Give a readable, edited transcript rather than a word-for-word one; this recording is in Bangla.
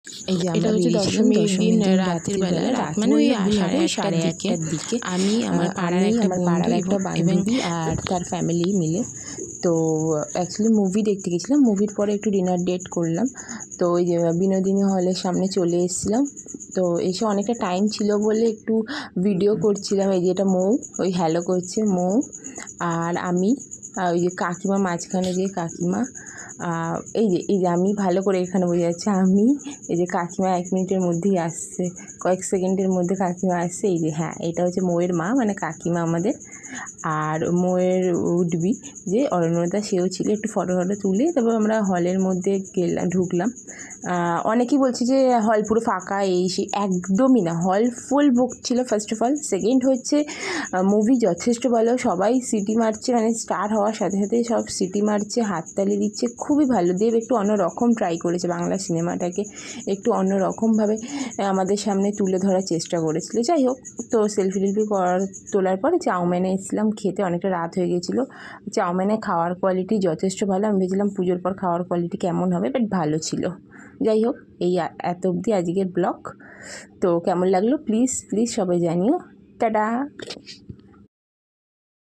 এই যে এটা আমরা হচ্ছে বেরিয়েছিলাম দশমীর দিন দশমীর দিন রাতের বেলা, রাত মানে ওই বললে ভুল হবে, 1:30 দিকে আমি আমার পাড়ার একটা বান্ধবী আর তার ফ্যামিলি মিলে তো অ্যাকচুয়ালি মুভি দেখতে গেছিলাম। মুভির পরে একটু ডিনার ডেট করলাম। তো ওই যে বিনোদিনী হলের সামনে চলে এসেছিলাম। তো এসে অনেকটা টাইম ছিল বলে একটু ভিডিও করছিলাম। এই যে এটা মৌ, ওই হ্যালো করছে মৌ, আর আমি ওই যে কাকিমা মাঝখানে, যে কাকিমা এই যে আমি ভালো করে এখানে বোঝা যাচ্ছে আমি, এই যে কাকিমা 1 মিনিটের মধ্যেই আসছে, কয়েক সেকেন্ডের মধ্যে কাকিমা আসছে। এই যে হ্যাঁ, এটা হচ্ছে মৌয়ের মা, মানে কাকিমা আমাদের। আর মৌয়ের উঠবি যে অরণ্যতা, সেও ছিল। একটু ফটো তুলে তারপর আমরা হলের মধ্যে ঢুকলাম। অনেকেই বলছে যে হল পুরো ফাঁকা, এই সেই, একদমই না, হল ফুল বুক ছিল ফার্স্ট অফ অল। সেকেন্ড হচ্ছে মুভি যথেষ্ট ভালো, সবাই সিটি মারছে, মানে স্টার্ট হওয়ার সাথে সাথে সব সিটি মারছে, হাততালি দিচ্ছে, খুবই ভালো। দেব একটু অন্যরকম ট্রাই করেছে, বাংলা সিনেমাটাকে একটু অন্যরকমভাবে আমাদের সামনে তুলে ধরার চেষ্টা করেছিল। যাই হোক, তো সেলফি তোলার পরে চাউমিনে এসেছিলাম খেতে, অনেকটা রাত হয়ে গেছিলো। চাউমিনে খাওয়ার কোয়ালিটি যথেষ্ট ভালো। আমি ভেবেছিলাম পুজোর পর খাওয়ার কোয়ালিটি কেমন হবে, বাট ভালো ছিল। যাই হোক, এই এত অবধি আজকের ব্লগ। তো কেমন লাগলো প্লিজ সবাই জানিও। টাটা।